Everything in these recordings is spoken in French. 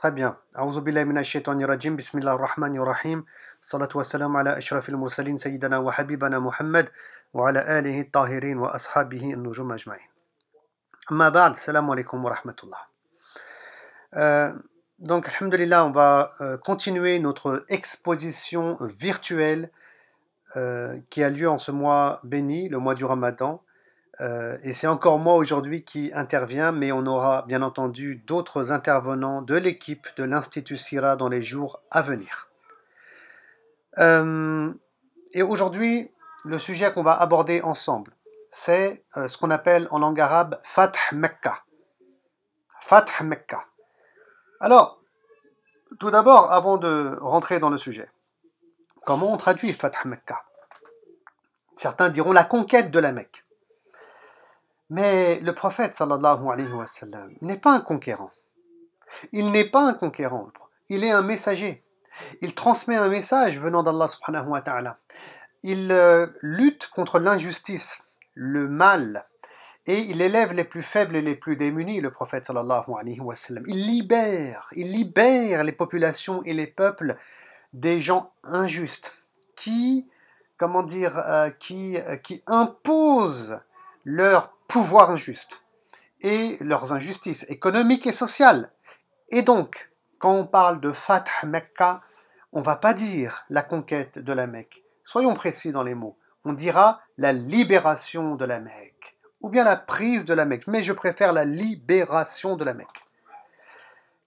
Très bien. أعوذ بالله من الشيطان الرجيم بسم الله الرحمن الرحيم الصلاة والسلام على أشرف المرسلين سيدنا وحبيبنا محمد وعلى آله الطاهرين وأصحابه النجوم أجمعين. أما بعد السلام عليكم ورحمة الله. Donc, alhamdulillah, on va continuer notre exposition virtuelle qui a lieu en ce mois béni, le mois du Ramadan. Et c'est encore moi aujourd'hui qui intervient, mais on aura bien entendu d'autres intervenants de l'équipe de l'Institut Sira dans les jours à venir. Et aujourd'hui, le sujet qu'on va aborder ensemble, c'est ce qu'on appelle en langue arabe Fath Mecca. Fath Mecca. Alors, tout d'abord, avant de rentrer dans le sujet, comment on traduit Fath Mecca? Certains diront la conquête de la Mecque. Mais le prophète sallallahu alayhi wa sallam n'est pas un conquérant. Il n'est pas un conquérant. Il est un messager. Il transmet un message venant d'Allah subhanahu wa ta'ala. Il lutte contre l'injustice, le mal, et il élève les plus faibles et les plus démunis, le prophète sallallahu alayhi wa sallam. Il libère les populations et les peuples des gens injustes qui imposent leur pouvoir injuste et leurs injustices économiques et sociales. Et donc, quand on parle de Fath Mecca, on ne va pas dire la conquête de la Mecque. Soyons précis dans les mots. On dira la libération de la Mecque, ou bien la prise de la Mecque, mais je préfère la libération de la Mecque.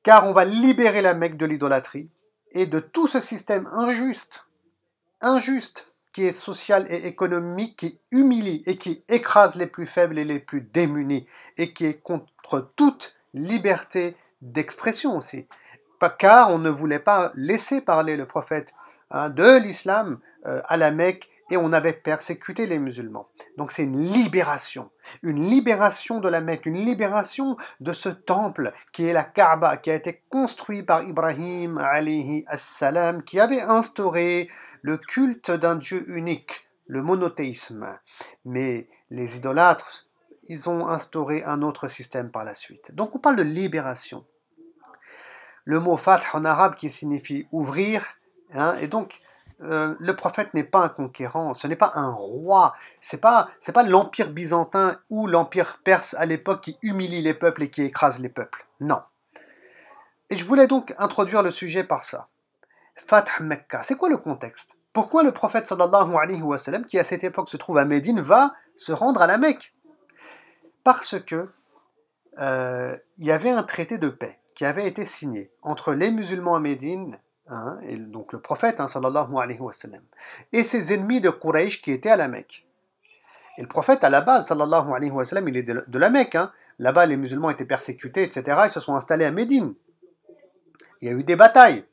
Car on va libérer la Mecque de l'idolâtrie et de tout ce système injuste, qui est social et économique, qui humilie et qui écrase les plus faibles et les plus démunis, et qui est contre toute liberté d'expression aussi. Car on ne voulait pas laisser parler le prophète de l'islam à la Mecque, et on avait persécuté les musulmans. Donc c'est une libération de la Mecque, une libération de ce temple qui est la Kaaba, qui a été construit par Ibrahim alayhi as-salam, qui avait instauré le culte d'un Dieu unique, le monothéisme. Mais les idolâtres, ils ont instauré un autre système par la suite. Donc on parle de libération. Le mot fath en arabe qui signifie ouvrir, et donc le prophète n'est pas un conquérant, ce n'est pas un roi, c'est pas l'empire byzantin ou l'empire perse à l'époque qui humilie les peuples et qui écrase les peuples. Non. Et je voulais donc introduire le sujet par ça. Fath Mecca, c'est quoi le contexte? Pourquoi le prophète sallallahu alayhi wa sallam, qui à cette époque se trouve à Médine, va se rendre à la Mecque? Parce que il y avait un traité de paix qui avait été signé entre les musulmans à Médine, et donc le prophète sallallahu alayhi wa sallam, et ses ennemis de Quraysh qui étaient à la Mecque. Et le prophète, à la base, sallallahu alayhi wa sallam, il est de la Mecque. Là-bas, les musulmans étaient persécutés, etc. Ils se sont installés à Médine. Il y a eu des batailles.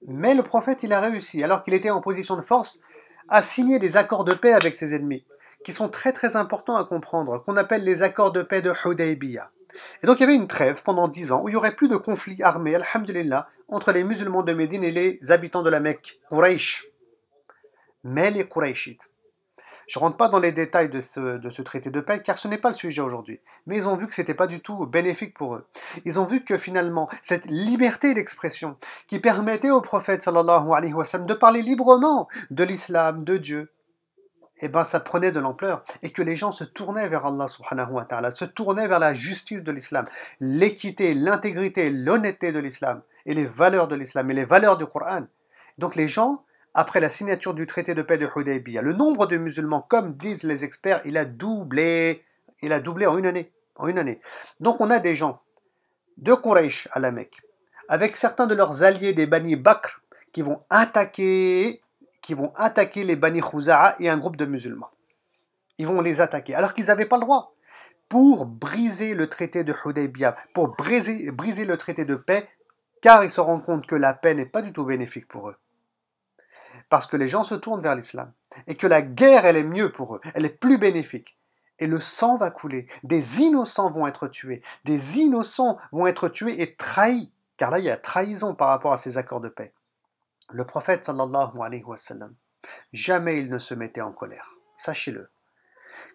Mais le prophète, il a réussi, alors qu'il était en position de force, à signer des accords de paix avec ses ennemis, qui sont très très importants à comprendre, qu'on appelle les accords de paix de Hudaybiyah. Et donc il y avait une trêve pendant 10 ans, où il n'y aurait plus de conflit armé, alhamdulillah, entre les musulmans de Médine et les habitants de la Mecque, Quraysh. Mais les Qurayshites, je ne rentre pas dans les détails de ce traité de paix, car ce n'est pas le sujet aujourd'hui. Mais ils ont vu que ce n'était pas du tout bénéfique pour eux. Ils ont vu que finalement, cette liberté d'expression qui permettait au prophète sallallahu alayhi wa sallam de parler librement de l'islam, de Dieu, eh ben, ça prenait de l'ampleur. Et que les gens se tournaient vers Allah subhanahu wa ta'ala, se tournaient vers la justice de l'islam, l'équité, l'intégrité, l'honnêteté de l'islam, et les valeurs de l'islam, et les valeurs du Coran. Donc les gens, après la signature du traité de paix de Hudaybiyah, le nombre de musulmans, comme disent les experts, il a doublé en une année. Donc on a des gens de Quraysh à la Mecque, avec certains de leurs alliés des Bani Bakr, qui vont attaquer les Bani Khuza'a et un groupe de musulmans. Ils vont les attaquer, alors qu'ils n'avaient pas le droit, pour briser le traité de Hudaybiyah, pour briser le traité de paix, car ils se rendent compte que la paix n'est pas du tout bénéfique pour eux. Parce que les gens se tournent vers l'islam, et que la guerre, elle est mieux pour eux, elle est plus bénéfique. Et le sang va couler, des innocents vont être tués, et trahis, car là il y a trahison par rapport à ces accords de paix. Le prophète sallallahu alayhi wa sallam, jamais il ne se mettait en colère, sachez-le.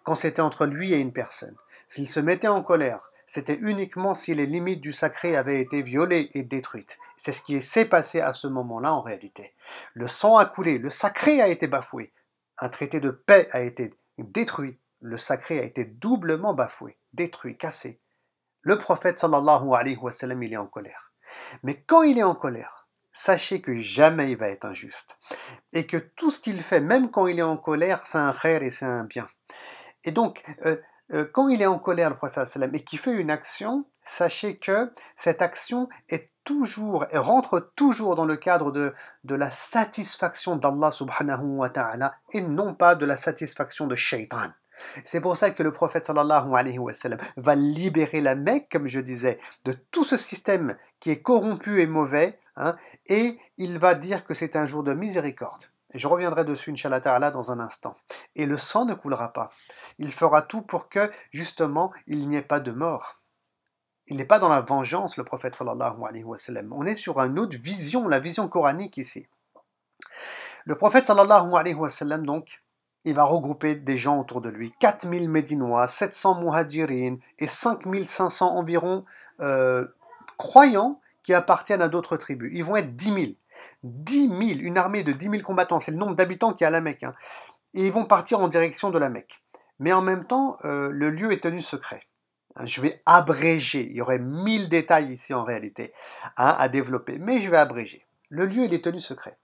Quand c'était entre lui et une personne, s'il se mettait en colère, c'était uniquement si les limites du sacré avaient été violées et détruites. C'est ce qui s'est passé à ce moment-là en réalité. Le sang a coulé, le sacré a été bafoué, un traité de paix a été détruit, le sacré a été doublement bafoué, détruit, cassé. Le prophète sallallahu alayhi wa sallam, il est en colère. Mais quand il est en colère, sachez que jamais il va être injuste. Et que tout ce qu'il fait, même quand il est en colère, c'est un khair et c'est un bien. Et donc, quand il est en colère, le prophète sallam, et qu'il fait une action, sachez que cette action est toujours, et rentre toujours dans le cadre de la satisfaction d'Allah subhanahu wa ta'ala, et non pas de la satisfaction de Shaitan. C'est pour ça que le prophète sallallahu alayhi wa sallam va libérer la Mecque, comme je disais, de tout ce système qui est corrompu et mauvais, hein, et il va dire que c'est un jour de miséricorde. Et je reviendrai dessus, Inch'Allah Ta'ala, dans un instant. Et le sang ne coulera pas. Il fera tout pour que, justement, il n'y ait pas de mort. Il n'est pas dans la vengeance, le prophète sallallahu alayhi wa sallam. On est sur une autre vision, la vision coranique ici. Le prophète sallallahu alayhi wa sallam, donc, il va regrouper des gens autour de lui. 4000 Médinois, 700 Muhajirin et 5500 environ croyants qui appartiennent à d'autres tribus. Ils vont être 10 000. 10 000, une armée de 10 000 combattants, c'est le nombre d'habitants qu'il y a à la Mecque. Hein. Et ils vont partir en direction de la Mecque. Mais en même temps, le lieu est tenu secret. Je vais abréger, il y aurait 1000 détails ici en réalité à développer, mais je vais abréger. Le lieu, il est tenu secret.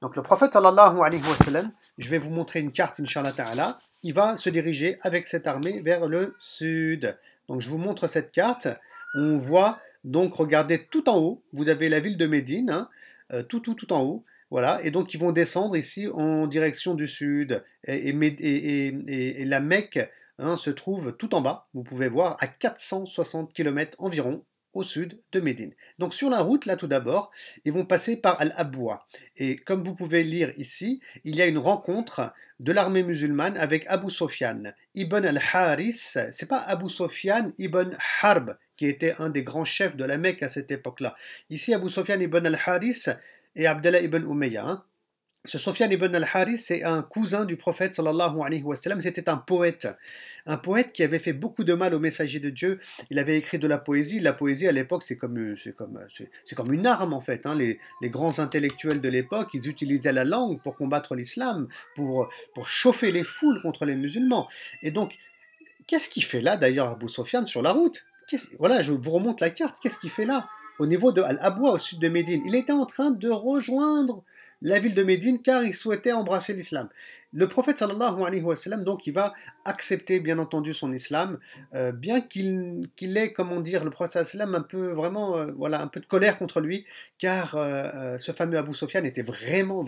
Donc le prophète sallallahu alayhi wa sallam, je vais vous montrer une carte, Inch'Allah Ta'ala, il va se diriger avec cette armée vers le sud. Donc je vous montre cette carte, on voit, donc regardez tout en haut, vous avez la ville de Médine, hein, tout en haut, voilà, et donc ils vont descendre ici en direction du sud, et la Mecque hein, se trouve tout en bas, vous pouvez voir, à 460 km environ, au sud de Médine. Donc sur la route, là tout d'abord, ils vont passer par Al-Abwa. Et comme vous pouvez lire ici, il y a une rencontre de l'armée musulmane avec Abu Sofyan. Ibn al-Haris, c'est pas Abu Sofyan ibn Harb, qui était un des grands chefs de la Mecque à cette époque-là. Ici, Abu Sofyan ibn al-Haris et Abdallah ibn Umayya. Hein. Ce Sofyan ibn al-Haris, c'est un cousin du prophète sallallahu alayhi wa sallam, c'était un poète qui avait fait beaucoup de mal au messager de Dieu. Il avait écrit de la poésie. La poésie à l'époque, c'est comme une arme en fait. Hein. Les grands intellectuels de l'époque, ils utilisaient la langue pour combattre l'islam, pour chauffer les foules contre les musulmans. Et donc, qu'est-ce qu'il fait là d'ailleurs Abu Sofyan sur la route? Voilà, je vous remonte la carte. Qu'est-ce qu'il fait là? Au niveau de Al-Abwa, au sud de Médine. Il était en train de rejoindre la ville de Médine car il souhaitait embrasser l'islam. Le prophète sallallahu alayhi wa sallam, donc, il va accepter bien entendu son islam, bien qu'il ait, comment dire, le prophète sallallahu alayhi wa sallam un peu vraiment, voilà, un peu de colère contre lui, car ce fameux Abu Sofyan était vraiment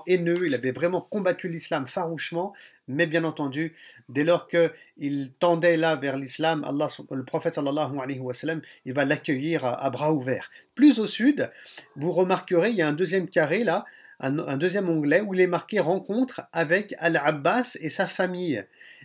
haineux, il avait vraiment combattu l'islam farouchement, mais bien entendu, dès lors qu'il tendait là vers l'islam, le prophète sallallahu alayhi wa sallam, il va l'accueillir à bras ouverts. Plus au sud, vous remarquerez, il y a un deuxième carré là, un deuxième onglet où il est marqué rencontre avec Al-Abbas et sa famille.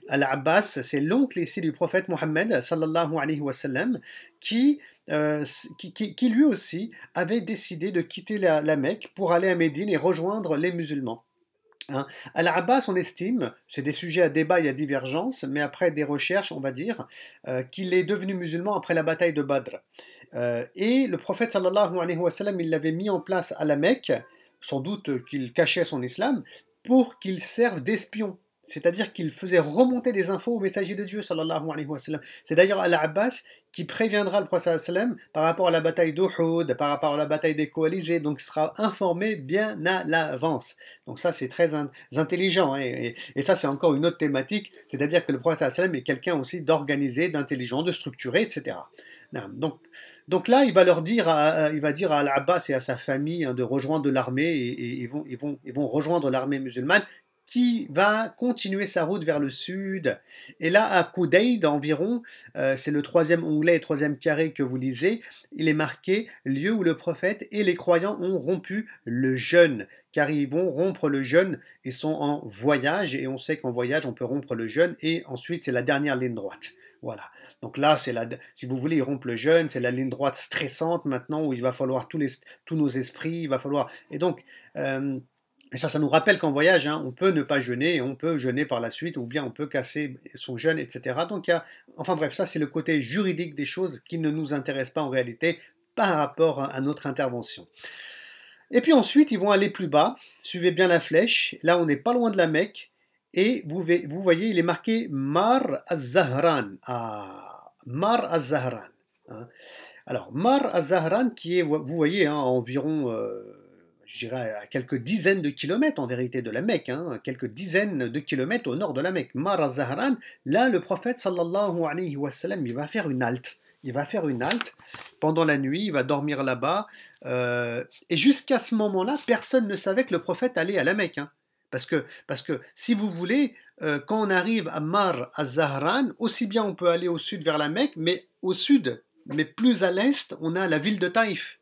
Al-Abbas, c'est l'oncle ici du prophète Mohammed sallallahu alayhi wa sallam qui lui aussi avait décidé de quitter la Mecque pour aller à Médine et rejoindre les musulmans. Hein. Al-Abbas, on estime, c'est des sujets à débat et à divergence, mais après des recherches, on va dire, qu'il est devenu musulman après la bataille de Badr. Et le prophète sallallahu alayhi wa sallam, il l'avait mis en place à la Mecque, sans doute qu'il cachait son islam, pour qu'il serve d'espion. C'est-à-dire qu'il faisait remonter des infos au messager de Dieu, sallallahu alayhi wa sallam. C'est d'ailleurs Al-Abbas qui préviendra le prophète sallam par rapport à la bataille d'Uhud, par rapport à la bataille des coalisés, donc il sera informé bien à l'avance. Donc ça c'est très intelligent, hein, et ça c'est encore une autre thématique, c'est-à-dire que le prophète sallam est quelqu'un aussi d'organisé, d'intelligent, de structuré, etc. Donc là, il va dire à Al-Abbas et à sa famille hein, de rejoindre l'armée et ils vont rejoindre l'armée musulmane qui va continuer sa route vers le sud. Et là, à Koudaïd environ, c'est le troisième onglet et troisième carré que vous lisez, il est marqué « Lieu où le prophète et les croyants ont rompu le jeûne ». Car ils vont rompre le jeûne, ils sont en voyage, et on sait qu'en voyage, on peut rompre le jeûne, et ensuite, c'est la dernière ligne droite. Voilà. Donc là, si vous voulez, ils rompent le jeûne, c'est la ligne droite stressante maintenant où il va falloir tous nos esprits, il va falloir... Et donc, Et ça nous rappelle qu'en voyage, hein, on peut ne pas jeûner et on peut jeûner par la suite, ou bien on peut casser son jeûne, etc. Donc, enfin bref, ça c'est le côté juridique des choses qui ne nous intéresse pas en réalité par rapport à notre intervention. Et puis ensuite, ils vont aller plus bas, suivez bien la flèche, là on n'est pas loin de la Mecque, et vous voyez, il est marqué Mar az-Zahran. Ah, Mar az-Zahran. Hein. Alors, Mar az-Zahran, qui est, vous voyez, hein, environ, je dirais, à quelques dizaines de kilomètres en vérité de la Mecque, hein, quelques dizaines de kilomètres au nord de la Mecque. Mar az-Zahran, là, le prophète sallallahu alayhi wa sallam, il va faire une halte. Il va faire une halte pendant la nuit, il va dormir là-bas. Et jusqu'à ce moment-là, personne ne savait que le prophète allait à la Mecque. Hein. Parce que, si vous voulez, quand on arrive à Mar az-Zahran, aussi bien on peut aller au sud vers la Mecque, mais au sud, mais plus à l'est, on a la ville de Taïf.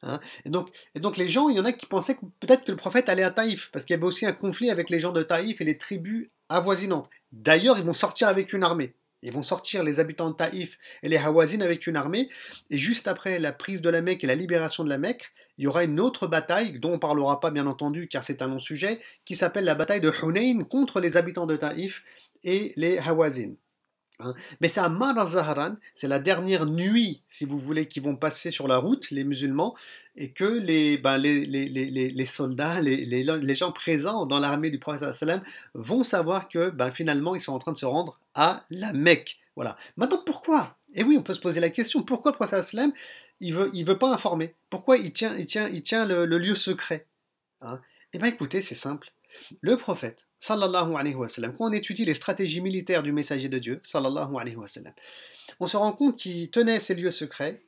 Hein. Et donc les gens, il y en a qui pensaient que peut-être que le prophète allait à Taïf, parce qu'il y avait aussi un conflit avec les gens de Taïf et les tribus avoisinantes. D'ailleurs, ils vont sortir avec une armée. Ils vont sortir les habitants de Taïf et les Hawazin avec une armée, et juste après la prise de la Mecque et la libération de la Mecque, il y aura une autre bataille, dont on ne parlera pas bien entendu, car c'est un long sujet, qui s'appelle la bataille de Hunayn contre les habitants de Taïf et les Hawazin. Hein. Mais c'est à Mar al-Zahran, c'est la dernière nuit, si vous voulez, qu'ils vont passer sur la route, les musulmans, et que les soldats, les gens présents dans l'armée du prophète sallam vont savoir que finalement ils sont en train de se rendre à la Mecque. Voilà. Maintenant, pourquoi? Et oui, on peut se poser la question, pourquoi le prophète sallam il veut pas informer? Pourquoi il tient le lieu secret? Hein. Eh bien écoutez, c'est simple. Le prophète, sallallahu alayhi wa sallam, quand on étudie les stratégies militaires du messager de Dieu, sallallahu alayhi wa sallam, on se rend compte qu'il tenait ces lieux secrets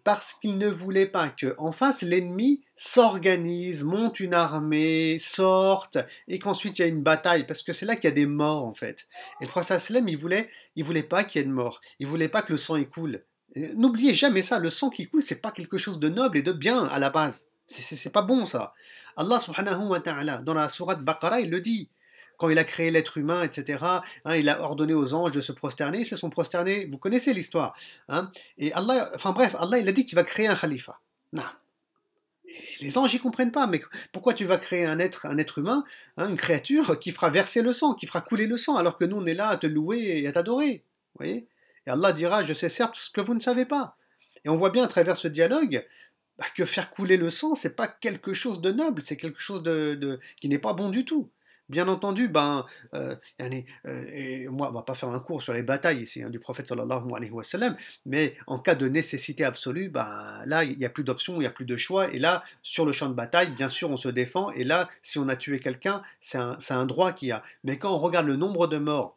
parce qu'il ne voulait pas que, en face, l'ennemi s'organise, monte une armée, sorte, et qu'ensuite il y a une bataille, parce que c'est là qu'il y a des morts en fait. Et le prophète sallam, il voulait pas qu'il y ait de morts, il voulait pas que le sang y coule. N'oubliez jamais ça, le sang qui coule, c'est pas quelque chose de noble et de bien à la base. C'est pas bon ça. Allah subhanahu wa ta'ala, dans la sourate Baqarah, il le dit. Quand il a créé l'être humain, etc., hein, il a ordonné aux anges de se prosterner, ils se sont prosternés, vous connaissez l'histoire. Hein, et Allah, enfin bref, Allah il a dit qu'il va créer un khalifa. Non. Et les anges n'y comprennent pas, mais pourquoi tu vas créer un être humain, hein, une créature qui fera verser le sang, qui fera couler le sang, alors que nous on est là à te louer et à t'adorer. Vous voyez? Et Allah dira, je sais certes ce que vous ne savez pas. Et on voit bien à travers ce dialogue que faire couler le sang, c'est pas quelque chose de noble, c'est quelque chose qui n'est pas bon du tout. Bien entendu, et moi, on va pas faire un cours sur les batailles ici hein, du prophète sallallahu alayhi wa sallam, mais en cas de nécessité absolue, là, il n'y a plus d'option, il n'y a plus de choix, et là, sur le champ de bataille, bien sûr, on se défend, et là, si on a tué quelqu'un, c'est un droit qu'il y a. Mais quand on regarde le nombre de morts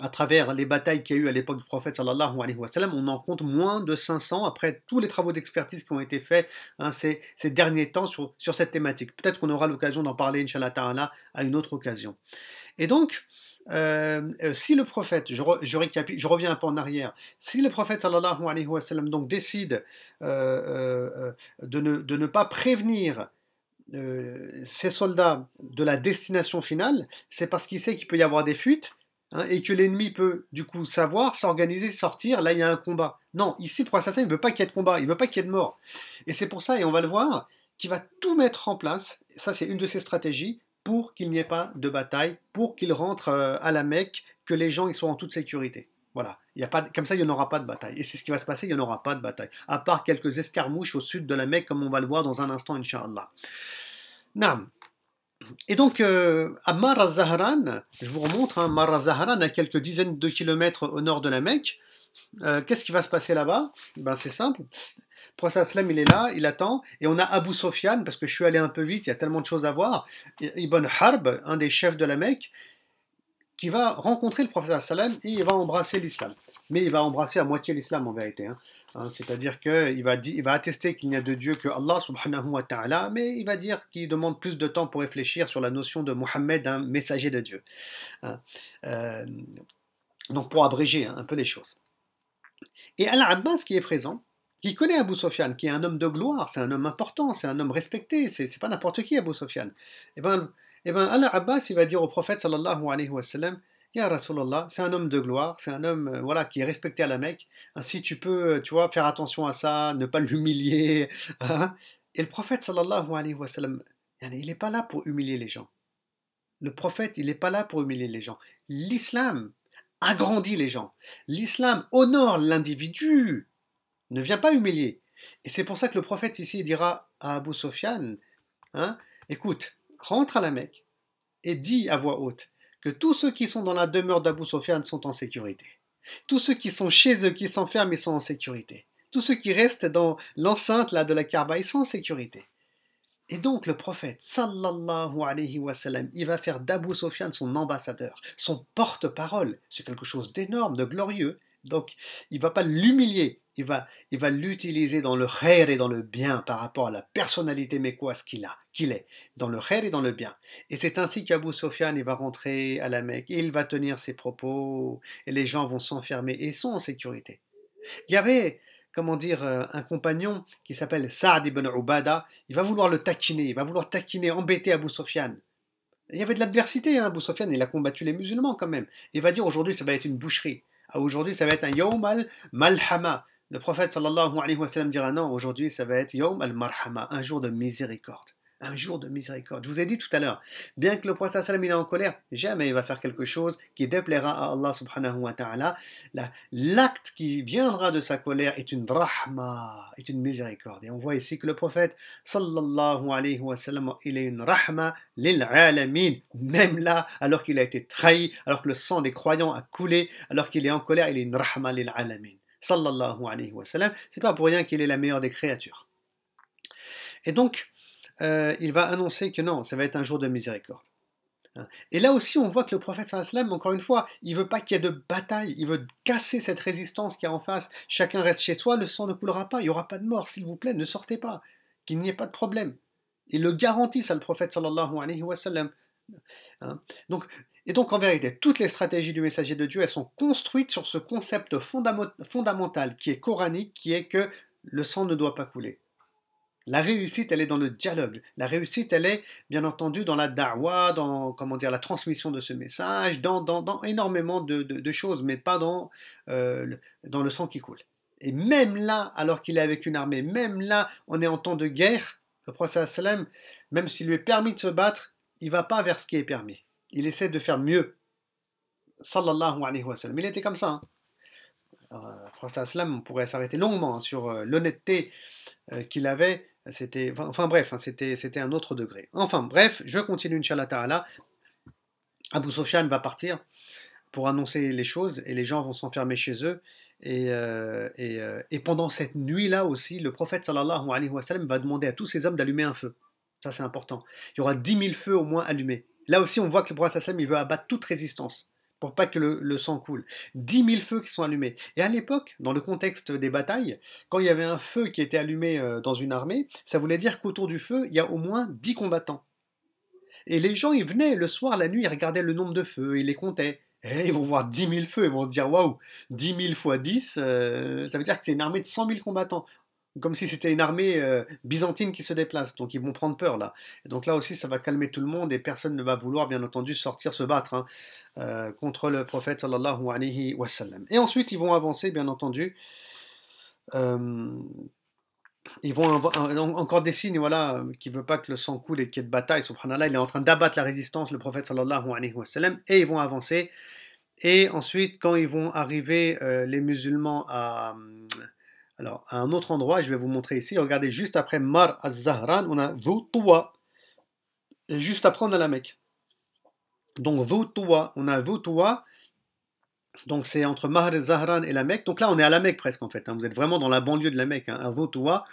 à travers les batailles qu'il y a eu à l'époque du prophète sallallahu alayhi wa sallam, on en compte moins de 500 après tous les travaux d'expertise qui ont été faits hein, ces derniers temps sur cette thématique. Peut-être qu'on aura l'occasion d'en parler, Inch'Allah Ta'ala, à une autre occasion. Et donc, si le prophète, je reviens un peu en arrière, si le prophète sallallahu alayhi wa sallam donc décide de ne pas prévenir ces soldats de la destination finale, c'est parce qu'il sait qu'il peut y avoir des fuites hein, et que l'ennemi peut du coup savoir, s'organiser, sortir, là il y a un combat. Non, ici le prophète il ne veut pas qu'il y ait de combat, il ne veut pas qu'il y ait de mort. Et c'est pour ça, et on va le voir, qu'il va tout mettre en place, ça c'est une de ses stratégies, pour qu'il n'y ait pas de bataille, pour qu'il rentre à la Mecque, que les gens ils soient en toute sécurité. Voilà, il y a pas, comme ça il n'y en aura pas de bataille. Et c'est ce qui va se passer, il n'y en aura pas de bataille. À part quelques escarmouches au sud de la Mecque, comme on va le voir dans un instant, Inch'Allah. Naam. Et donc, à Mar al-Zahran, je vous remontre, hein, Mar al-Zahran, à quelques dizaines de kilomètres au nord de la Mecque, qu'est-ce qui va se passer là-bas? C'est simple. Le prophète sallam, il est là, il attend, et on a Abu Sofyan, parce que je suis allé un peu vite, il y a tellement de choses à voir, Ibn Harb, un des chefs de la Mecque, qui va rencontrer le prophète sallam et il va embrasser l'islam. Mais il va embrasser à moitié l'islam en vérité. Hein. C'est-à-dire qu'il va attester qu'il n'y a de Dieu que Allah subhanahu wa ta'ala, mais il va dire qu'il demande plus de temps pour réfléchir sur la notion de Mohammed, un messager de Dieu. Hein. Donc pour abréger un peu les choses. Et Al-Abbas qui est présent, qui connaît Abu Sofyan, qui est un homme de gloire, c'est un homme important, c'est un homme respecté, c'est pas n'importe qui Abu Sofyan. Al-Abbas il va dire au prophète sallallahu alayhi wa sallam, Ya Rasulallah, c'est un homme de gloire, c'est un homme voilà, qui est respecté à la Mecque. Ainsi, tu peux faire attention à ça, ne pas l'humilier. Hein. Et le prophète sallallahu alayhi wa sallam, Il n'est pas là pour humilier les gens. Le prophète, il n'est pas là pour humilier les gens. L'islam agrandit les gens. L'islam honore l'individu, ne vient pas humilier. Et c'est pour ça que le prophète ici dira à Abu Sofyan, hein, écoute, rentre à la Mecque et dis à voix haute que tous ceux qui sont dans la demeure d'Abu Sofyan sont en sécurité. Tous ceux qui sont chez eux, qui s'enferment, ils sont en sécurité. Tous ceux qui restent dans l'enceinte là, de la Kaaba, ils sont en sécurité. Et donc le prophète, sallallahu alayhi wa sallam, il va faire d'Abu Sofyan son ambassadeur, son porte-parole. C'est quelque chose d'énorme, de glorieux. Donc il ne va pas l'humilier, il va l'utiliser dans le khair et dans le bien par rapport à la personnalité mécoise qu'il est, dans le khair et dans le bien. Et c'est ainsi qu'Abu Sofyan il va rentrer à la Mecque, et il va tenir ses propos, et les gens vont s'enfermer et sont en sécurité. Il y avait, comment dire, un compagnon qui s'appelle Saad ibn Ubada, il va vouloir le taquiner, il va vouloir taquiner, embêter Abu Sofyan. Il y avait de l'adversité, hein, Abu Sofyan, il a combattu les musulmans quand même. Il va dire aujourd'hui ça va être une boucherie, aujourd'hui ça va être un yawm al-malhama. Le prophète sallallahu alayhi wa sallam dira non, aujourd'hui ça va être yawm al-marhama, un jour de miséricorde. Un jour de miséricorde. Je vous ai dit tout à l'heure, bien que le prophète sallam il est en colère, jamais il va faire quelque chose qui déplaira à Allah subhanahu wa ta'ala. L'acte qui viendra de sa colère est une rahma, est une miséricorde. Et on voit ici que le prophète sallallahu alayhi wa sallam, il est une rahma lil alamin, même là, alors qu'il a été trahi, alors que le sang des croyants a coulé, alors qu'il est en colère, il est une rahma lil alamin. Sallallahu alayhi wa sallam, c'est pas pour rien qu'il est la meilleure des créatures. Et donc, il va annoncer que non, ça va être un jour de miséricorde. Et là aussi, on voit que le prophète sallam, encore une fois, il veut pas qu'il y ait de bataille, il veut casser cette résistance qui est en face. Chacun reste chez soi, le sang ne coulera pas, il n'y aura pas de mort, s'il vous plaît, ne sortez pas, qu'il n'y ait pas de problème. Il le garantit, ça, le prophète sallallahu alayhi wa sallam. Et donc, en vérité, toutes les stratégies du messager de Dieu, elles sont construites sur ce concept fondamental qui est coranique, qui est que le sang ne doit pas couler. La réussite, elle est dans le dialogue. La réussite, elle est, bien entendu, dans la da'wa, dans, comment dire, la transmission de ce message, dans énormément de choses, mais pas dans le sang qui coule. Et même là, alors qu'il est avec une armée, même là, on est en temps de guerre, le prophète sallam, même s'il lui est permis de se battre, il ne va pas vers ce qui est permis. Il essaie de faire mieux. Sallallahu alayhi wa sallam. Il était comme ça. Hein. Le prophète sallam, on pourrait s'arrêter longuement sur l'honnêteté qu'il avait. Enfin bref, hein, c'était un autre degré. Enfin bref, je continue, Inch'Allah Ta'ala. Abu Sofyan va partir pour annoncer les choses et les gens vont s'enfermer chez eux. Et pendant cette nuit-là aussi, le prophète sallallahu alayhi wa sallam va demander à tous ces hommes d'allumer un feu. Ça c'est important. Il y aura 10 000 feux au moins allumés. Là aussi on voit que le prophète sallallahu alayhi wa sallam il veut abattre toute résistance pour pas que le sang coule. 10 000 feux qui sont allumés. Et à l'époque, dans le contexte des batailles, quand il y avait un feu qui était allumé dans une armée, ça voulait dire qu'autour du feu, il y a au moins 10 combattants. Et les gens, ils venaient le soir, la nuit, ils regardaient le nombre de feux, ils les comptaient. Et ils vont voir 10 000 feux, ils vont se dire, waouh, 10 000 fois 10, ça veut dire que c'est une armée de 100 000 combattants. Comme si c'était une armée byzantine qui se déplace. Donc ils vont prendre peur là. Et donc là aussi, ça va calmer tout le monde et personne ne va vouloir, bien entendu, sortir se battre contre le prophète sallallahu alayhi wa sallam. Et ensuite, ils vont avancer, bien entendu. Ils vont encore des signes, voilà, qui ne veut pas que le sang coule et qu'il y ait de bataille. Subhanallah, il est en train d'abattre la résistance, le prophète sallallahu alayhi wa sallam. Et ils vont avancer. Et ensuite, quand ils vont arriver, les musulmans alors, à un autre endroit, je vais vous montrer ici. Regardez, juste après Mar az-Zahran, on a Dhoutoua. Et juste après, on a la Mecque. Donc, Dhoutoua, on a Dhoutoua. Donc, c'est entre Mar az-Zahran et la Mecque. Donc là, on est à la Mecque presque, en fait. Hein. Vous êtes vraiment dans la banlieue de la Mecque, hein, à Dhoutoua.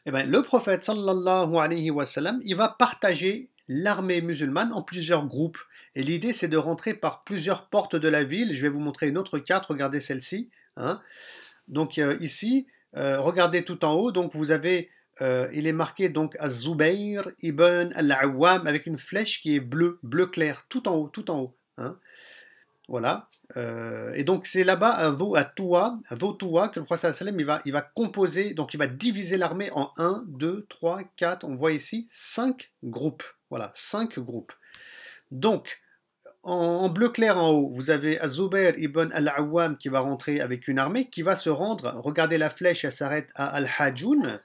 Et bien, le prophète, sallallahu alayhi wa sallam, il va partager l'armée musulmane en plusieurs groupes. Et l'idée, c'est de rentrer par plusieurs portes de la ville. Je vais vous montrer une autre carte. Regardez celle-ci. Hein. Donc, ici... regardez tout en haut, donc vous avez, il est marqué donc Az-Zubayr ibn al-Awwam avec une flèche qui est bleu clair, tout en haut. Hein. Voilà. Et donc c'est là-bas à Dhoutoua que le prophète sallam il va composer, donc il va diviser l'armée en 1, 2, 3, 4, on voit ici 5 groupes. Voilà, 5 groupes. Donc, en bleu clair en haut, vous avez Az-Zubayr ibn al-Awwam qui va rentrer avec une armée qui va se rendre, regardez la flèche, elle s'arrête à Al-Hajjoun,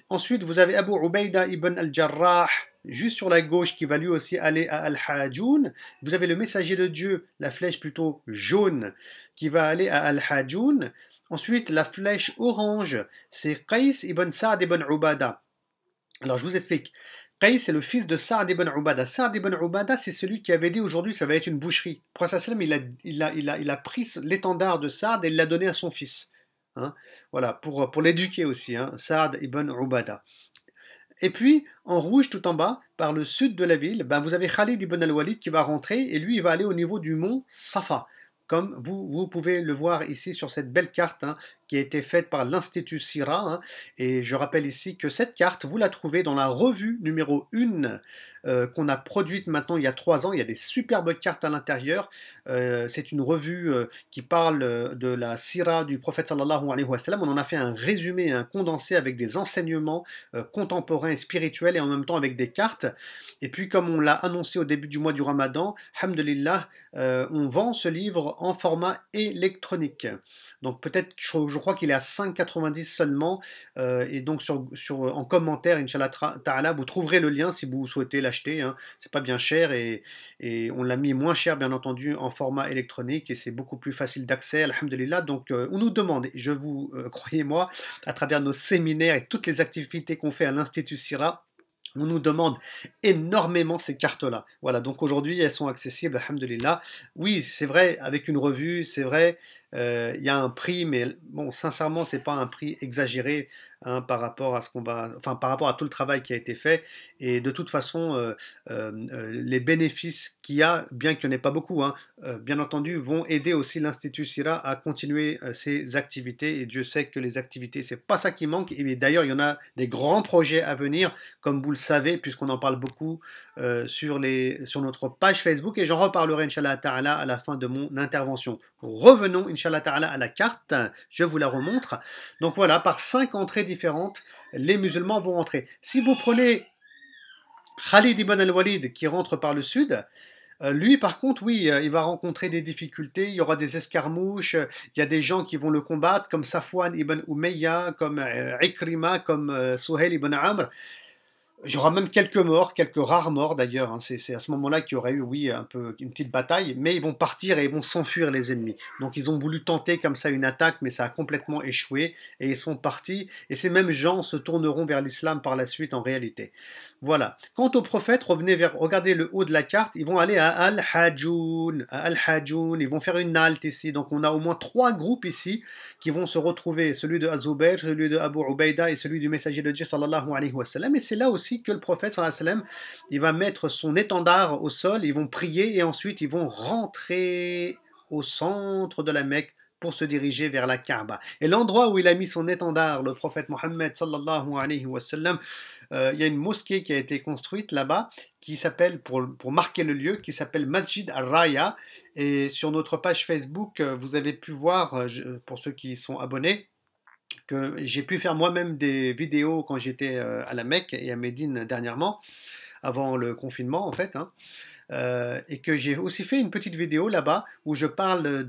Ensuite, vous avez Abu Ubaida ibn al-Jarrah, juste sur la gauche, qui va lui aussi aller à Al-Hajoun. Vous avez le messager de Dieu, la flèche plutôt jaune, qui va aller à Al-Hajoun. Ensuite, la flèche orange, c'est Qais ibn Sa'd ibn Ubada. Alors, je vous explique. Qais, c'est le fils de Sa'd ibn Ubada. Sa'd ibn Ubada, c'est celui qui avait dit aujourd'hui ça va être une boucherie. Le prophète sallam, il a pris l'étendard de Sa'd et il l'a donné à son fils. Hein, voilà, pour l'éduquer aussi, hein, Sa'd ibn Ubada. Et puis, en rouge tout en bas, par le sud de la ville, ben, vous avez Khalid ibn al-Walid qui va rentrer et lui, il va aller au niveau du mont Safa. Comme vous pouvez le voir ici sur cette belle carte, hein, qui a été faite par l'Institut Sira. Hein, et je rappelle ici que cette carte, vous la trouvez dans la revue numéro 1 qu'on a produite maintenant il y a 3 ans. Il y a des superbes cartes à l'intérieur. C'est une revue qui parle de la Sira du prophète sallallahu alayhi wa sallam. On en a fait un résumé, un condensé avec des enseignements contemporains et spirituels et en même temps avec des cartes. Et puis comme on l'a annoncé au début du mois du Ramadan, alhamdulillah, on vend ce livre en format électronique. Donc peut-être, je crois qu'il est à 5,90 seulement. Et donc en commentaire, Inch'Allah Ta'ala, vous trouverez le lien si vous souhaitez l'acheter. Hein. C'est pas bien cher et on l'a mis moins cher, bien entendu, en format électronique et c'est beaucoup plus facile d'accès, alhamdulillah. Donc on nous demande, et je vous, croyez-moi, à travers nos séminaires et toutes les activités qu'on fait à l'Institut Sira, on nous demande énormément ces cartes-là. Voilà, donc aujourd'hui, elles sont accessibles, alhamdulillah. Oui, c'est vrai, avec une revue, c'est vrai, il y a un prix, mais bon, sincèrement, c'est pas un prix exagéré hein, par rapport à ce qu'on va, enfin, par rapport à tout le travail qui a été fait. Et de toute façon, les bénéfices qu'il y a, bien qu'il n'y en ait pas beaucoup, hein, bien entendu, vont aider aussi l'Institut Sira à continuer ses activités. Et Dieu sait que les activités, c'est pas ça qui manque. Et d'ailleurs, il y en a des grands projets à venir, comme vous le savez, puisqu'on en parle beaucoup sur notre page Facebook. Et j'en reparlerai, Inch'Allah Ta'ala, à la fin de mon intervention. Revenons, Inch'Allah Ta'ala, à la carte. Je vous la remontre. Donc voilà, par 5 entrées différentes, les musulmans vont entrer. Si vous prenez Khalid ibn al-Walid qui rentre par le sud, lui, par contre, oui, il va rencontrer des difficultés, il y aura des escarmouches, il y a des gens qui vont le combattre, comme Safwan ibn Umayya, comme Ikrima, comme Suhail ibn Amr. Il y aura même quelques morts, quelques rares morts d'ailleurs. Hein. C'est à ce moment-là qu'il y aurait eu, oui, un peu une petite bataille, mais ils vont partir et ils vont s'enfuir les ennemis. Donc ils ont voulu tenter comme ça une attaque, mais ça a complètement échoué et ils sont partis. Et ces mêmes gens se tourneront vers l'islam par la suite en réalité. Voilà. Quant aux prophètes, regardez le haut de la carte, ils vont aller à Al-Hajoun. Ils vont faire une halte ici. Donc on a au moins 3 groupes ici qui vont se retrouver, celui de Azubair, celui de Abu Ubaida et celui du messager de Dieu sallallahu alayhi wa sallam. Et c'est là aussi que le prophète sallallahu alayhi wa sallam, il va mettre son étendard au sol, ils vont prier et ensuite ils vont rentrer au centre de la Mecque pour se diriger vers la Kaaba. Et l'endroit où il a mis son étendard, le prophète Mohammed sallallahu alayhi wa sallam, il y a une mosquée qui a été construite là-bas, qui s'appelle, pour marquer le lieu, qui s'appelle Masjid al-Raya. Et sur notre page Facebook, vous avez pu voir, pour ceux qui sont abonnés, que j'ai pu faire moi-même des vidéos quand j'étais à la Mecque et à Médine dernièrement, avant le confinement en fait. Hein. Et que j'ai aussi fait une petite vidéo là-bas où je parle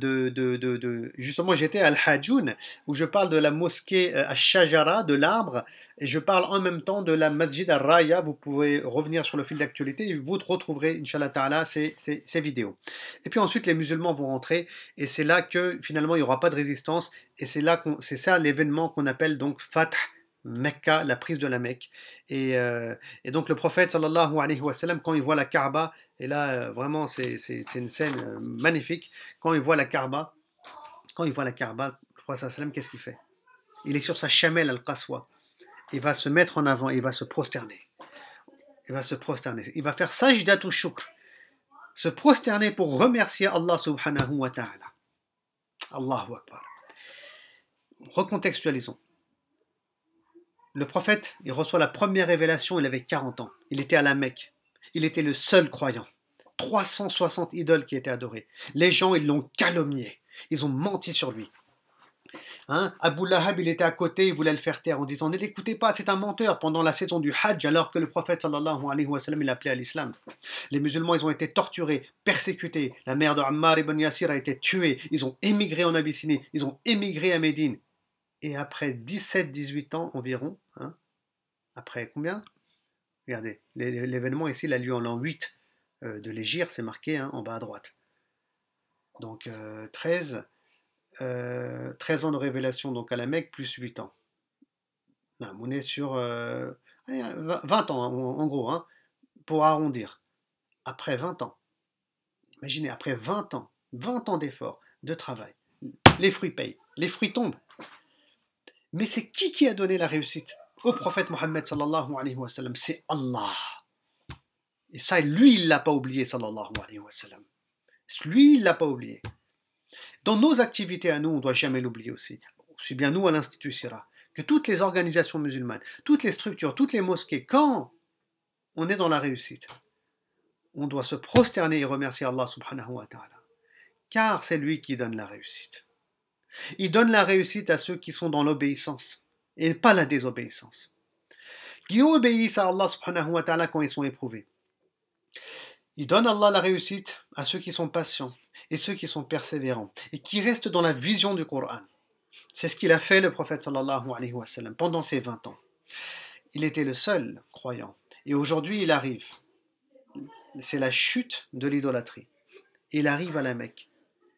justement j'étais à Al-Hajoun où je parle de la mosquée Ash-Shajara, de l'arbre, et je parle en même temps de la Masjid al-Raya. Vous pouvez revenir sur le fil d'actualité et vous retrouverez Inch'Allah Ta'ala ces vidéos. Et puis ensuite les musulmans vont rentrer et c'est là que finalement il n'y aura pas de résistance et c'est ça l'événement qu'on appelle donc Fath Mecca, la prise de la Mecque. Et donc le prophète sallallahu alayhi wa sallam, quand il voit la Kaaba, et là vraiment c'est une scène magnifique, quand il voit la Kaaba, le prophète sallallahu alayhi wa sallam, qu'est-ce qu'il fait? Il est sur sa chamelle al-Qaswa, il va se mettre en avant, il va se prosterner. Il va faire sajdatu shukr, se prosterner pour remercier Allah subhanahu wa ta'ala. Allahu Akbar. Recontextualisons. Le prophète, il reçoit la première révélation, il avait 40 ans. Il était à la Mecque. Il était le seul croyant. 360 idoles qui étaient adorées. Les gens, ils l'ont calomnié. Ils ont menti sur lui. Hein? Abu Lahab, il était à côté, il voulait le faire taire en disant « Ne l'écoutez pas, c'est un menteur » pendant la saison du Hajj, alors que le prophète sallallahu alayhi wa sallam, il appelait à l'islam. Les musulmans, ils ont été torturés, persécutés. La mère de Ammar ibn Yasir a été tuée. Ils ont émigré en Abyssinie. Ils ont émigré à Médine. Et après 17-18 ans environ, hein, Après combien? Regardez, l'événement ici, il a lieu en l'an 8 de l'Hégire, c'est marqué en bas à droite. Donc 13 ans de révélation donc à la Mecque, plus 8 ans. Non, on est sur 20 ans, en gros, pour arrondir. Après 20 ans, imaginez, après 20 ans d'efforts, de travail, les fruits payent, les fruits tombent. Mais c'est qui a donné la réussite au prophète Mohammed sallallahu alayhi wa sallam? C'est Allah. Et ça, lui, il ne l'a pas oublié, sallallahu alayhi wa sallam. Lui, il ne l'a pas oublié. Dans nos activités à nous, on ne doit jamais l'oublier aussi. Aussi bien nous à l'Institut Sira, que toutes les organisations musulmanes, toutes les structures, toutes les mosquées, quand on est dans la réussite, on doit se prosterner et remercier Allah subhanahu wa ta'ala. Car c'est lui qui donne la réussite. Il donne la réussite à ceux qui sont dans l'obéissance et pas la désobéissance. Qui obéissent à Allah subhanahu wa ta'ala quand ils sont éprouvés. Il donne Allah la réussite à ceux qui sont patients et ceux qui sont persévérants et qui restent dans la vision du Coran. C'est ce qu'il a fait le prophète sallallahu alayhi wa sallam pendant ses 20 ans. Il était le seul croyant et aujourd'hui il arrive. C'est la chute de l'idolâtrie. Il arrive à la Mecque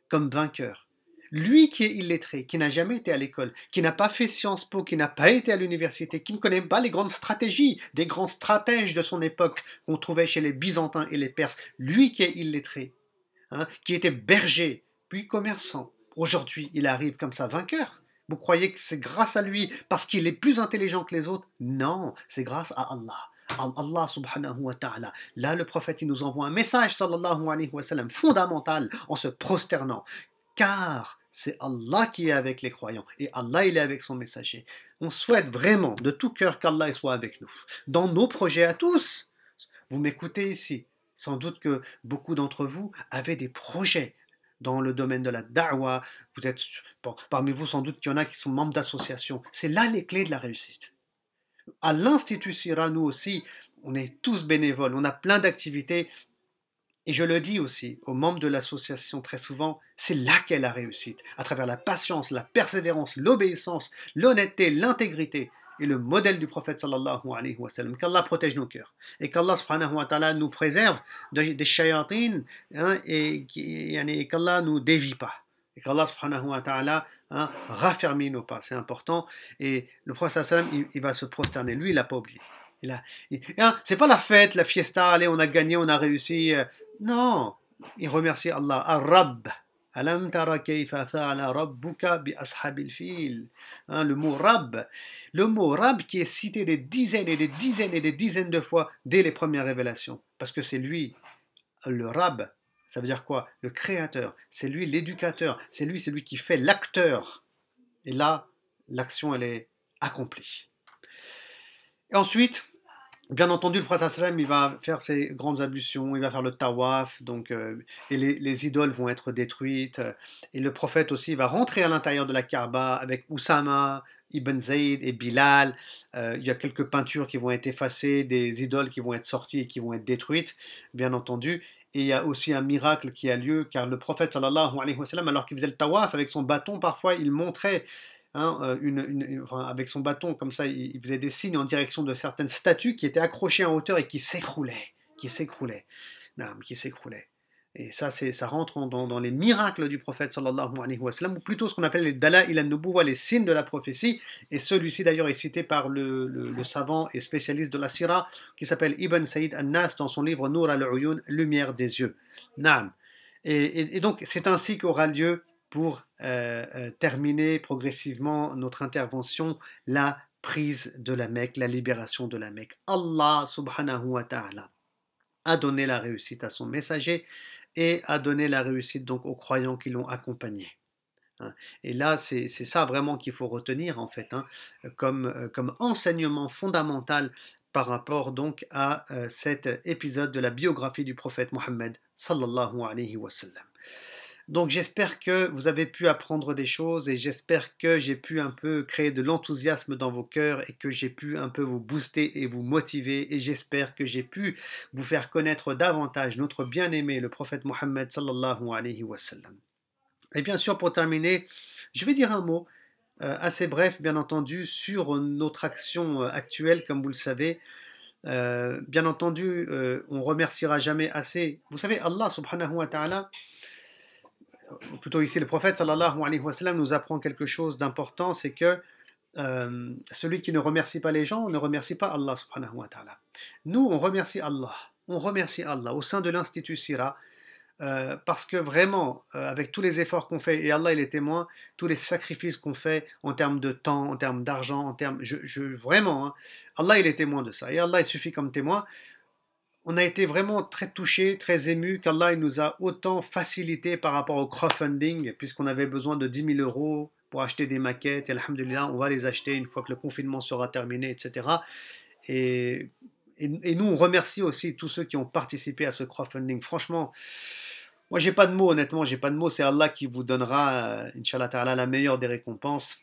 comme vainqueur. Lui qui est illettré, qui n'a jamais été à l'école, qui n'a pas fait Sciences Po, qui n'a pas été à l'université, qui ne connaît pas les grandes stratégies des grands stratèges de son époque qu'on trouvait chez les Byzantins et les Perses, lui qui est illettré, qui était berger, puis commerçant, aujourd'hui il arrive comme ça vainqueur. Vous croyez que c'est grâce à lui parce qu'il est plus intelligent que les autres? Non, c'est grâce à Allah. Allah subhanahu wa ta'ala. Là, le prophète, il nous envoie un message, sallallahu alayhi wa sallam, fondamental, en se prosternant. Car c'est Allah qui est avec les croyants et Allah il est avec son messager. On souhaite vraiment de tout cœur qu'Allah soit avec nous. Dans nos projets à tous, vous m'écoutez ici, sans doute que beaucoup d'entre vous avaient des projets dans le domaine de la da'wah. Vous êtes, parmi vous sans doute qu'il y en a qui sont membres d'associations. C'est là les clés de la réussite. À l'Institut Sira, nous aussi, on est tous bénévoles, on a plein d'activités. Et je le dis aussi aux membres de l'association très souvent, c'est là qu'est la réussite, à travers la patience, la persévérance, l'obéissance, l'honnêteté, l'intégrité et le modèle du prophète sallallahu alayhi wa sallam. Qu'Allah protège nos cœurs et qu'Allah subhanahu wa ta'ala nous préserve des shayatines et qu'Allah nous dévie pas. Et qu'Allah subhanahu wa ta'ala raffermit nos pas, c'est important. Et le prophète sallallahu alayhi wa sallam, il va se prosterner, lui il n'a pas oublié. C'est pas la fête, la fiesta, allez on a gagné, on a réussi. Non, il remercie Allah. Ar-Rabb. Alam tara kayfa fa'ala rabbuka bi ashabil fil. Le mot Rabb. Le mot Rabb qui est cité des dizaines et des dizaines et des dizaines de fois dès les premières révélations. Parce que c'est lui, le Rabb. Ça veut dire quoi? Le créateur. C'est lui l'éducateur. C'est lui qui fait l'acteur. Et là, l'action, elle est accomplie. Et ensuite, bien entendu, le prophète sallam, il va faire ses grandes ablutions, il va faire le tawaf, donc, et les idoles vont être détruites. Et le prophète aussi va rentrer à l'intérieur de la Kaaba avec Oussama, Ibn Zayd et Bilal. Il y a quelques peintures qui vont être effacées, des idoles qui vont être sorties et qui vont être détruites, bien entendu. Et il y a aussi un miracle qui a lieu, car le prophète sallallahu alayhi wa sallam, alors qu'il faisait le tawaf avec son bâton, parfois il montrait avec son bâton, comme ça, il faisait des signes en direction de certaines statues qui étaient accrochées en hauteur et qui s'écroulaient. Et ça rentre dans les miracles du prophète sallallahu alayhi wa sallam, ou plutôt ce qu'on appelle les dala'il an-nubuwwa, les signes de la prophétie. Et celui-ci d'ailleurs est cité par le savant et spécialiste de la sira qui s'appelle Ibn Saïd an-Nas dans son livre Nur al-Uyun, Lumière des yeux. Naam. Et donc c'est ainsi qu'aura lieu, pour terminer progressivement notre intervention, la prise de la Mecque, la libération de la Mecque. Allah subhanahu wa ta'ala a donné la réussite à son messager et a donné la réussite donc aux croyants qui l'ont accompagné. Et là, c'est ça vraiment qu'il faut retenir en fait, comme enseignement fondamental par rapport donc à cet épisode de la biographie du prophète Mohammed sallallahu alayhi wa sallam. Donc j'espère que vous avez pu apprendre des choses et j'espère que j'ai pu un peu créer de l'enthousiasme dans vos cœurs et que j'ai pu un peu vous booster et vous motiver, et j'espère que j'ai pu vous faire connaître davantage notre bien-aimé, le prophète Mohammed sallallahu alayhi wa sallam. Et bien sûr, pour terminer, je vais dire un mot. assez bref, bien entendu, sur notre action actuelle, comme vous le savez. Bien entendu, on remerciera jamais assez. Vous savez, Allah subhanahu wa ta'ala, ou plutôt ici le prophète sallallahu alayhi wa sallam nous apprend quelque chose d'important, c'est que celui qui ne remercie pas les gens ne remercie pas Allah subhanahu wa ta'ala. Nous, on remercie Allah. On remercie Allah au sein de l'Institut Sira. Parce que vraiment, avec tous les efforts qu'on fait, et Allah il est témoin, tous les sacrifices qu'on fait en termes de temps, en termes d'argent, en termes, vraiment, hein, Allah il est témoin de ça, et Allah il suffit comme témoin. On a été vraiment très touchés, très émus qu'Allah il nous a autant facilité par rapport au crowdfunding, puisqu'on avait besoin de 10 000 euros pour acheter des maquettes, et alhamdulillah, on va les acheter une fois que le confinement sera terminé, etc. Et, et nous, on remercie aussi tous ceux qui ont participé à ce crowdfunding. Franchement, moi, j'ai pas de mots, honnêtement, j'ai pas de mots. C'est Allah qui vous donnera, Inch'Allah Ta'ala, la meilleure des récompenses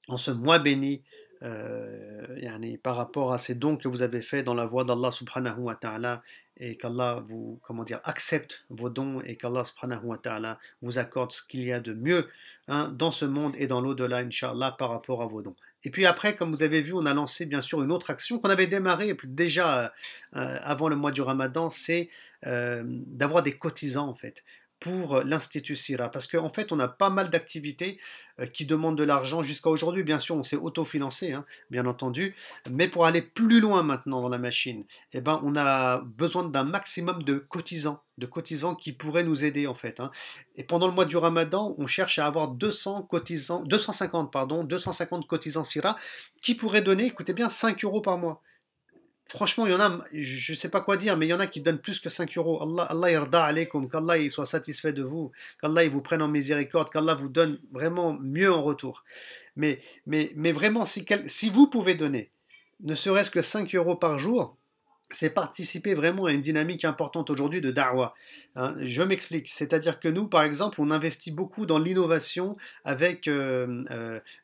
en ce mois béni, yani, par rapport à ces dons que vous avez faits dans la voie d'Allah subhanahu wa ta'ala, et qu'Allah vous, comment dire, accepte vos dons, et qu'Allah subhanahu wa ta'ala vous accorde ce qu'il y a de mieux, hein, dans ce monde et dans l'au-delà, Inch'Allah, par rapport à vos dons. Et puis après, comme vous avez vu, on a lancé bien sûr une autre action qu'on avait démarrée déjà avant le mois du Ramadan, c'est d'avoir des cotisants en fait pour l'Institut Sira. Parce qu'en fait, on a pas mal d'activités qui demandent de l'argent. Jusqu'à aujourd'hui, bien sûr, on s'est autofinancé, hein, bien entendu. Mais pour aller plus loin maintenant dans la machine, eh ben, on a besoin d'un maximum de cotisants qui pourraient nous aider en fait, hein. Et pendant le mois du Ramadan, on cherche à avoir 200 cotisants, 250, pardon, 250 cotisants Sira qui pourraient donner, écoutez bien, 5 euros par mois. Franchement, il y en a, je ne sais pas quoi dire, mais il y en a qui donnent plus que 5 euros. Allah yarda alaykum, qu'Allah il soit satisfait de vous, qu'Allah il vous prenne en miséricorde, qu'Allah vous donne vraiment mieux en retour. Mais vraiment, si vous pouvez donner, ne serait-ce que 5 euros par jour, c'est participer vraiment à une dynamique importante aujourd'hui de da'wah, hein. Je m'explique, c'est-à-dire que nous, par exemple, on investit beaucoup dans l'innovation avec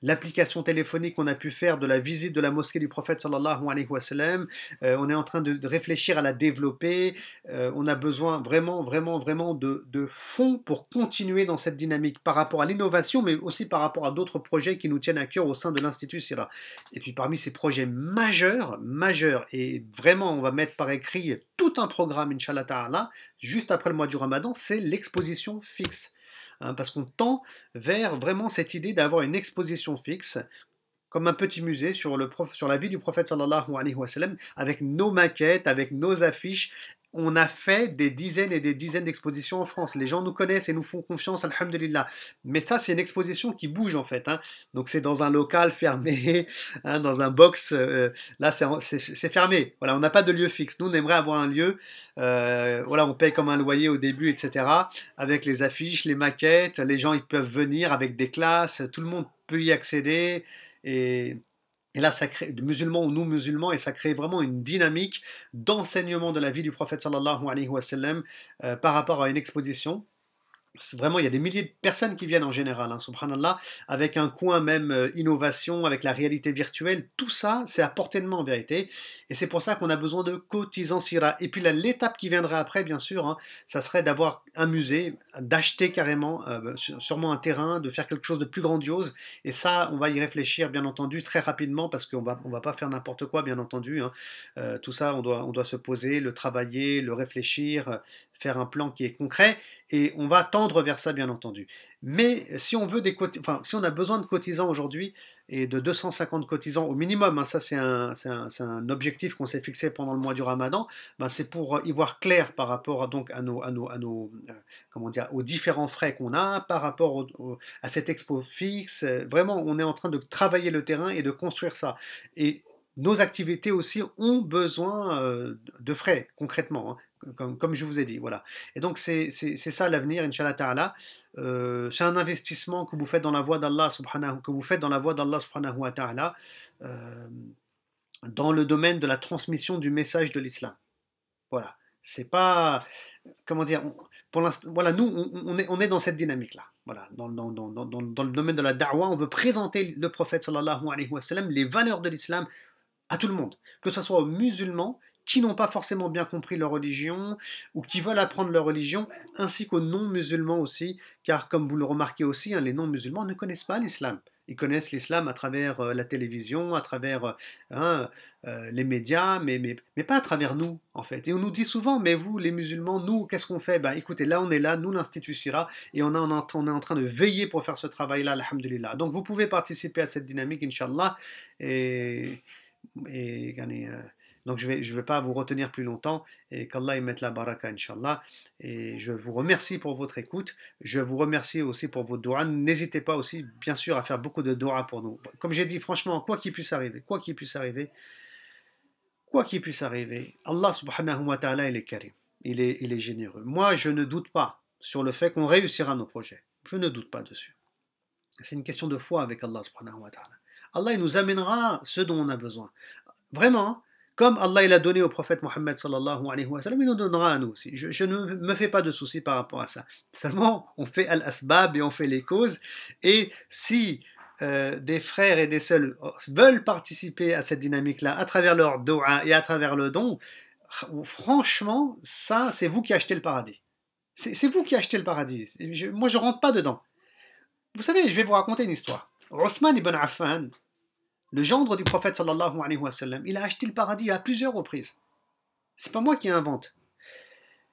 l'application téléphonique qu'on a pu faire de la visite de la mosquée du prophète sallallahu alayhi wa sallam. On est en train de réfléchir à la développer. On a besoin vraiment de fonds pour continuer dans cette dynamique par rapport à l'innovation, mais aussi par rapport à d'autres projets qui nous tiennent à cœur au sein de l'Institut Sira. Et puis parmi ces projets majeurs, et vraiment on va mettre par écrit tout un programme, Inch'Allah Ta'ala, juste après le mois du Ramadan, c'est l'exposition fixe. Hein, parce qu'on tend vers vraiment cette idée d'avoir une exposition fixe, comme un petit musée sur la vie du prophète sallallahu alayhi wa sallam, avec nos maquettes, avec nos affiches. On a fait des dizaines et des dizaines d'expositions en France. Les gens nous connaissent et nous font confiance, alhamdulillah. Mais ça, c'est une exposition qui bouge en fait, hein. Donc c'est dans un local fermé, hein, dans un box. Là, c'est fermé. Voilà, on n'a pas de lieu fixe. Nous, on aimerait avoir un lieu. Voilà, on paye comme un loyer au début, etc. Avec les affiches, les maquettes. Les gens, ils peuvent venir avec des classes. Tout le monde peut y accéder. Et, et là, ça crée, musulmans ou nous musulmans, et ça crée vraiment une dynamique d'enseignement de la vie du prophète sallallahu alayhi wa sallam par rapport à une exposition. Vraiment, il y a des milliers de personnes qui viennent en général, hein, subhanallah, avec un coin même innovation, avec la réalité virtuelle. Tout ça, c'est à portée de main en vérité. Et c'est pour ça qu'on a besoin de cotisants Sira. Et puis l'étape qui viendra après, bien sûr, hein, ça serait d'avoir un musée, d'acheter carrément, sûrement un terrain, de faire quelque chose de plus grandiose. Et ça, on va y réfléchir, bien entendu, très rapidement, parce on va pas faire n'importe quoi, bien entendu, hein. Tout ça, on doit se poser, le travailler, le réfléchir, faire un plan qui est concret. Et on va tendre vers ça, bien entendu. Mais si on veut enfin, si on a besoin de cotisants aujourd'hui, et de 250 cotisants au minimum, hein, ça c'est un objectif qu'on s'est fixé pendant le mois du Ramadan, ben, c'est pour y voir clair par rapport donc comment dire, aux différents frais qu'on a, par rapport à cette expo fixe. Vraiment, on est en train de travailler le terrain et de construire ça. Et nos activités aussi ont besoin de frais, concrètement, hein, comme je vous ai dit. Voilà. Et donc, c'est ça l'avenir, Inch'Allah Ta'ala. C'est un investissement que vous faites dans la voie d'Allah subhanahu wa ta'ala, euh, dans le domaine de la transmission du message de l'islam. Voilà. C'est pas, comment dire, pour l'instant, voilà, nous, on est dans cette dynamique-là. Voilà, dans le domaine de la da'wah, on veut présenter le prophète sallallahu alayhi wa sallam, les valeurs de l'islam à tout le monde, que ce soit aux musulmans qui n'ont pas forcément bien compris leur religion ou qui veulent apprendre leur religion, ainsi qu'aux non-musulmans aussi, car comme vous le remarquez aussi, hein, les non-musulmans ne connaissent pas l'islam. Ils connaissent l'islam à travers la télévision, à travers hein, les médias, mais pas à travers nous, en fait. Et on nous dit souvent, mais vous, les musulmans, nous, qu'est-ce qu'on fait? Ben, écoutez, là, on est là, nous, l'Institut Sira, et on est en train de veiller pour faire ce travail-là, alhamdulillah. Donc, vous pouvez participer à cette dynamique, Inch'Allah, et, et donc je vais pas vous retenir plus longtemps, et qu'Allah y mette la baraka, Inch'Allah. Et je vous remercie pour votre écoute. Je vous remercie aussi pour vos doigts. N'hésitez pas aussi, bien sûr, à faire beaucoup de doigts pour nous. Comme j'ai dit, franchement, quoi qu'il puisse arriver, Allah subhanahu wa ta'ala, il est karim. Il est généreux. Moi, je ne doute pas sur le fait qu'on réussira nos projets. Je ne doute pas dessus. C'est une question de foi avec Allah subhanahu wa ta'ala. Allah, il nous amènera ce dont on a besoin. Vraiment, comme Allah il a donné au prophète Mohammed sallallahu alayhi wa sallam, il nous donnera à nous aussi. Je ne me fais pas de soucis par rapport à ça. Seulement, on fait al-asbab et on fait les causes. Et si des frères et des sœurs veulent participer à cette dynamique-là à travers leur doua et à travers le don, franchement, ça, c'est vous qui achetez le paradis. C'est vous qui achetez le paradis. Moi, je rentre pas dedans. Vous savez, je vais vous raconter une histoire. Othman ibn Affan, le gendre du prophète sallallahu alayhi wa sallam, il a acheté le paradis à plusieurs reprises. C'est pas moi qui invente.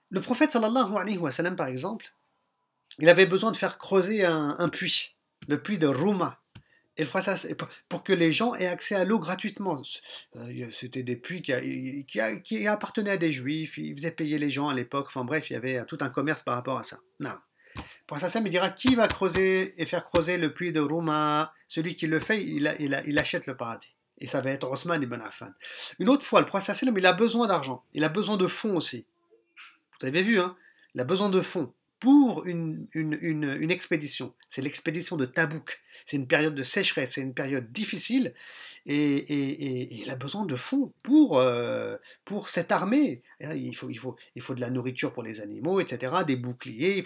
Le prophète sallallahu alayhi wa sallam, par exemple, il avait besoin de faire creuser un puits, le puits de Rouma. Et pour que les gens aient accès à l'eau gratuitement. C'était des puits qui appartenaient à des juifs, ils faisaient payer les gens à l'époque. Enfin bref, il y avait tout un commerce par rapport à ça. Non. Pour ça, il dira qui va creuser et faire creuser le puits de Rouma. Celui qui le fait, il achète le paradis. Et ça va être Othman ibn Affan. Une autre fois, le prophète, il a besoin d'argent. Il a besoin de fonds aussi. Vous avez vu, hein? Il a besoin de fonds pour une expédition. C'est l'expédition de Tabouk. C'est une période de sécheresse, c'est une période difficile. Et il a besoin de fonds pour cette armée. Il faut de la nourriture pour les animaux, etc., des boucliers.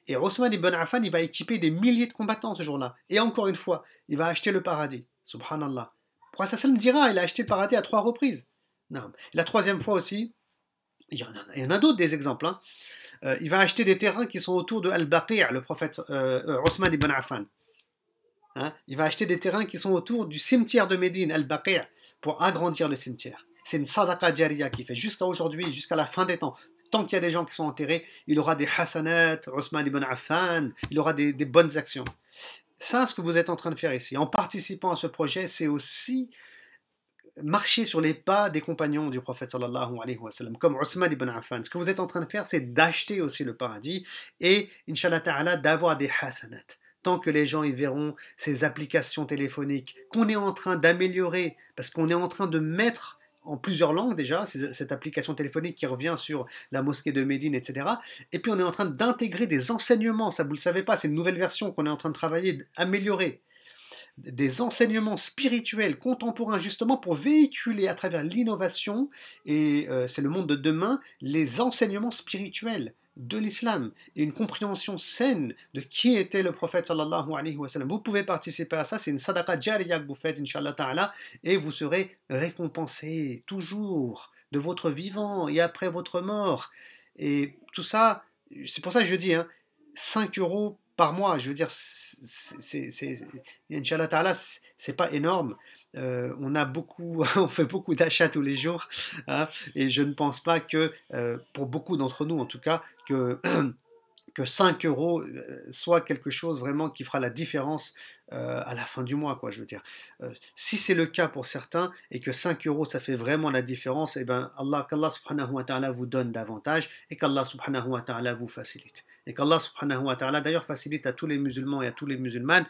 Et Othman ibn Affan, il va équiper des milliers de combattants ce jour-là. Et encore une fois, il va acheter le paradis. Subhanallah. Pour ça me dira, il a acheté le paradis à 3 reprises. Non. La troisième fois aussi, il y en a d'autres des exemples. Hein. Il va acheter des terrains qui sont autour de Al-Baqi', le prophète Othman ibn Affan. Hein, il va acheter des terrains qui sont autour du cimetière de Médine, Al-Baqi', pour agrandir le cimetière. C'est une sadaqa jariya qui fait jusqu'à aujourd'hui, jusqu'à la fin des temps. Tant qu'il y a des gens qui sont enterrés, il aura des hasanat, Othman ibn Affan, il aura des bonnes actions. Ça, ce que vous êtes en train de faire ici, en participant à ce projet, c'est aussi marcher sur les pas des compagnons du prophète sallallahu alayhi wa sallam, comme Othman ibn Affan. Ce que vous êtes en train de faire, c'est d'acheter aussi le paradis et, inshallah ta'ala, d'avoir des hasanat. Tant que les gens y verront ces applications téléphoniques qu'on est en train d'améliorer, parce qu'on est en train de mettre en plusieurs langues déjà, cette application téléphonique qui revient sur la mosquée de Médine, etc. Et puis on est en train d'intégrer des enseignements, ça vous ne le savez pas, c'est une nouvelle version qu'on est en train de travailler, d'améliorer. Des enseignements spirituels contemporains justement pour véhiculer à travers l'innovation, et c'est le monde de demain, les enseignements spirituels de l'islam et une compréhension saine de qui était le prophète sallallahu alayhi wa sallam. Vous pouvez participer à ça, c'est une sadaqa jariya que vous faites, inshallah ta'ala, et vous serez récompensé toujours de votre vivant et après votre mort. Et tout ça, c'est pour ça que je dis, hein, 5 euros par mois, je veux dire, Inch'Allah Ta'ala, c'est pas énorme. On fait beaucoup d'achats tous les jours, hein, et je ne pense pas que, pour beaucoup d'entre nous en tout cas, que 5 euros soit quelque chose vraiment qui fera la différence à la fin du mois, quoi, je veux dire. Si c'est le cas pour certains et que 5 euros ça fait vraiment la différence, et ben qu'Allah subhanahu wa ta'ala vous donne davantage et qu'Allah subhanahu wa ta'ala vous facilite. Et qu'Allah subhanahu wa ta'ala d'ailleurs facilite à tous les musulmans et à tous les musulmanes.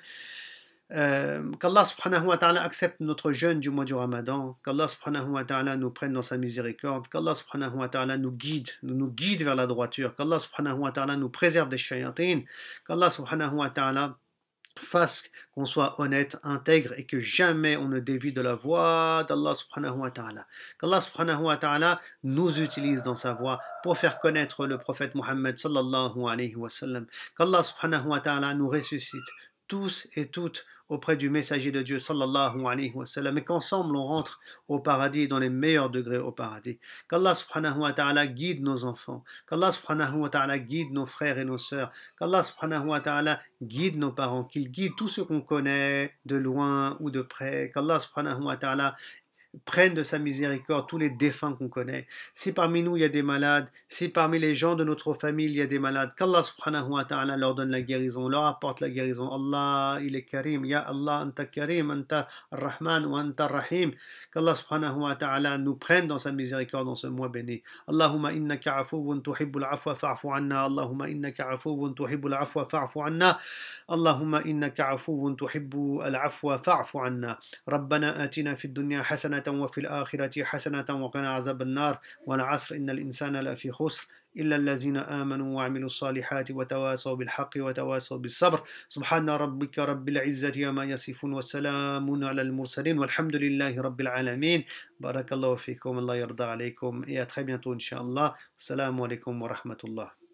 Qu'Allah subhanahu wa ta'ala accepte notre jeûne du mois du Ramadan, qu'Allah subhanahu wa ta'ala nous prenne dans sa miséricorde, qu'Allah subhanahu wa ta'ala nous guide vers la droiture, qu'Allah subhanahu wa ta'ala nous préserve des shayatines, qu'Allah subhanahu wa ta'ala fasse qu'on soit honnête, intègre et que jamais on ne dévie de la voie d'Allah subhanahu wa ta'ala. Qu'Allah subhanahu wa ta'ala nous utilise dans sa voie pour faire connaître le prophète Mohammed sallallahu alayhi wa sallam. Qu'Allah subhanahu wa ta'ala nous ressuscite tous et toutes auprès du messager de Dieu sallallahu alayhi wa sallam et qu'ensemble on rentre au paradis dans les meilleurs degrés au paradis. Qu'Allah subhanahu wa ta'ala guide nos enfants, qu'Allah subhanahu wa ta'ala guide nos frères et nos sœurs, qu'Allah subhanahu wa ta'ala guide nos parents, qu'il guide tous ceux qu'on connaît de loin ou de près, qu'Allah subhanahu wa ta'ala prenne de sa miséricorde tous les défunts qu'on connaît. Si parmi nous il y a des malades, si parmi les gens de notre famille il y a des malades, qu'Allah subhanahu wa ta'ala leur donne la guérison, leur apporte la guérison. Allah, il est Karim. Ya Allah, Anta Karim, Anta Ar-Rahman wa Anta Ar-Rahim. Qu'Allah subhanahu wa ta'ala nous prenne dans sa miséricorde dans ce mois béni. Allahumma innaka afuwun tuhibbul afwa fa'fu anna. Allahumma innaka afuwun tuhibbul afwa fa'fu anna. Allahumma innaka afuwun tuhibbul afwa fa'fu anna. ربنا آتنا في الدنيا حسنة وفي الآخرة حسنة وقنا عذاب النار والعصر إن الإنسان لفي خسر إلا الذين آمنوا وعملوا الصالحات وتواصوا بالحق وتواصوا بالصبر سبحان ربك رب العزة عما يصفون والسلام على المرسلين والحمد لله رب العالمين بارك الله فيكم الله يرضى عليكم et à très bientôt إن شاء الله السلام عليكم ورحمة الله